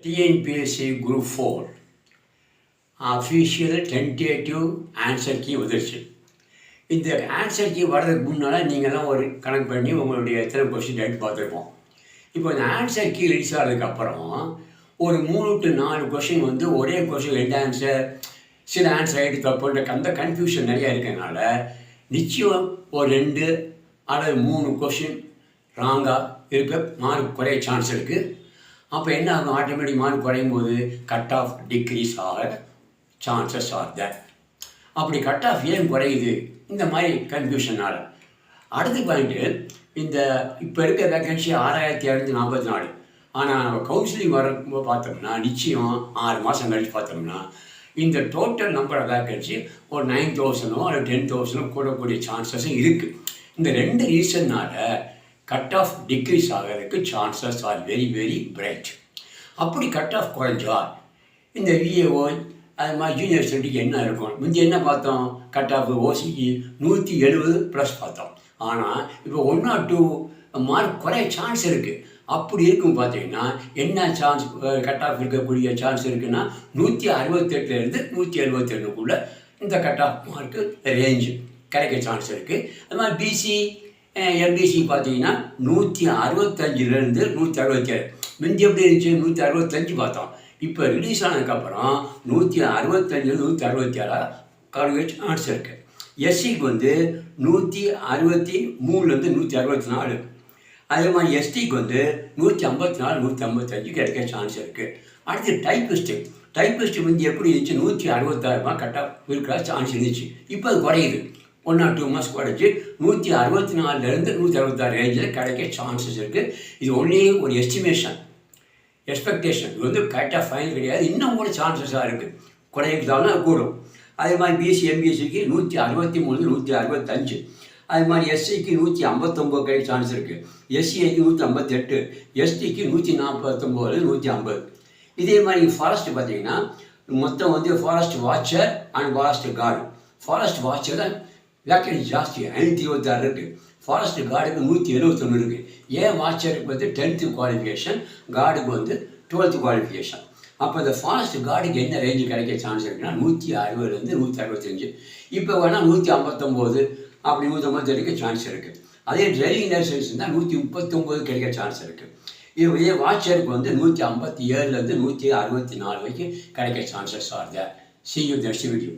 TNPSC group 4 official tentative answer key வந்துருச்சு. இந்த answer key வர்றதுக்கு முன்னால் நீங்கள்லாம் ஒரு கணக்கு பண்ணி உங்களுடைய எத்தனை கொஸ்டின் எடுத்து பார்த்துருப்போம். இப்போ இந்த ஆன்சர் கீ ரிலீஸ் ஆகிறதுக்கப்புறம் ஒரு 3 to 4 கொஷின் வந்து ஒரே கொஷின் 2 ஆன்சர், சில ஆன்சர் ஆகிட்டு தப்புன்ற அந்த கன்ஃபியூஷன் நிறையா இருக்கிறதுனால நிச்சயம் ஒரு 2 அல்லது 3 கொஷின் ராங்காக இருக்க மார்க் குறைய சான்ஸ் இருக்குது. அப்போ என்ன ஆகும்? ஆட்டோமேட்டிக் மார்க் குறையும் போது கட் ஆஃப் டிக்ரீஸ் ஆக சான்சஸ் ஆர் தட். அப்படி கட் ஆஃப் ஏன் குறையுது? இந்த மாதிரி கன்ஃபியூஷனால். அடுத்த பாயிண்ட்டு, இந்த இப்போ இருக்க வேக்கன்சி 6244. ஆனால் நம்ம கவுன்சிலிங் வரும்போது பார்த்தோம்னா நிச்சயம் 6 மாதம் கழித்து பார்த்தோம்னா இந்த டோட்டல் நம்பர் ஆஃப் வேக்கன்சி ஒரு 9000 அல்லது 10,000 கூடக்கூடிய சான்சஸும் இருக்குது. இந்த 2 ரீசன்னால் கட் ஆஃப் டிக்ரீஸ் ஆகிறதுக்கு chances are very very bright. அப்படி கட் ஆஃப் குறைஞ்சா இந்த விஏஓ அது மாதிரி ஜூனியர் ஸ்டடிக்கு என்ன இருக்கும்? முந்தி என்ன பார்த்தோம்? கட் ஆஃப் ஓசிக்கு 170+ பார்த்தோம். ஆனால் இப்போ 1 or 2 மார்க் குறைய சான்ஸ் இருக்குது. அப்படி இருக்கும் பார்த்தீங்கன்னா என்ன சான்ஸ் கட் ஆஃப் இருக்கக்கூடிய சான்ஸ் இருக்குன்னா 168லேருந்து 172க்குள்ளே இந்த கட் ஆஃப் மார்க்கு ரேஞ்சு கிடைக்க சான்ஸ் இருக்குது. அது மாதிரி பிசி எம்பிசி பார்த்தீங்கன்னா 165லேருந்து 167. முந்தி எப்படி இருந்துச்சு? 165 பார்த்தோம். இப்போ ரிலீஸ் ஆனதுக்கப்புறம் 165லேருந்து 167 கிடைக்க சான்ஸ் இருக்குது. எஸ்சிக்கு வந்து 163லேருந்து 164. அதே மாதிரி எஸ்டிக்கு வந்து 154 155 கிடைக்க சான்ஸ் இருக்குது. அடுத்து டைப்பிஸ்ட்டு முந்தி எப்படி இருந்துச்சு? 166 கட் ஆஃப் இருக்கிற சான்ஸ் இருந்துச்சு. இப்போ அது குறையுது. 1 or 2 மாதம் குறைச்சி 164லேருந்து 166 ரேஞ்சில் கிடைக்க சான்சஸ் இருக்குது. இது ஒன்லி ஒரு எஸ்டிமேஷன், எக்ஸ்பெக்டேஷன். இது வந்து கரெக்டாக ஃபைனல் கிடையாது. இன்னும் கூட சான்சஸாக இருக்குது. குறைக்கிறதாலும் கூடும். அதே மாதிரி பிசி எம்பிசிக்கு 163 165. அது மாதிரி எஸ்சிக்கு 159 கிடைக்க சான்ஸ் இருக்குது. எஸ்சிஐக்கு 158, எஸ்டிக்கு 149 150. இதே மாதிரி ஃபாரஸ்ட் பார்த்தீங்கன்னா மொத்தம் வந்து forest watcher and forest card. Forest watcher தான் வேக்கன்சி ஜாஸ்தி, 526 இருக்குது. ஃபாரஸ்ட் கார்டுக்கு 171 இருக்குது. ஏன் வாட்சருக்கு வந்து 10th குவாலிஃபிகேஷன், கார்டுக்கு வந்து 12th குவாலிஃபிகேஷன். அப்போ இந்த ஃபாரஸ்ட் கார்டுக்கு என்ன ரேஞ்சு கிடைக்க சான்ஸ் இருக்குன்னா 160லேருந்து 165. இப்போ வேணால் 159 அப்படி 158 சான்ஸ் இருக்குது. அதே டிரைவிங் லைசன்ஸ் இருந்தால் 139 கிடைக்க சான்ஸ் இருக்குது. இதே வாட்சருக்கு வந்து 157லேருந்து 164 வரைக்கும் கிடைக்க chances are there. See you next video.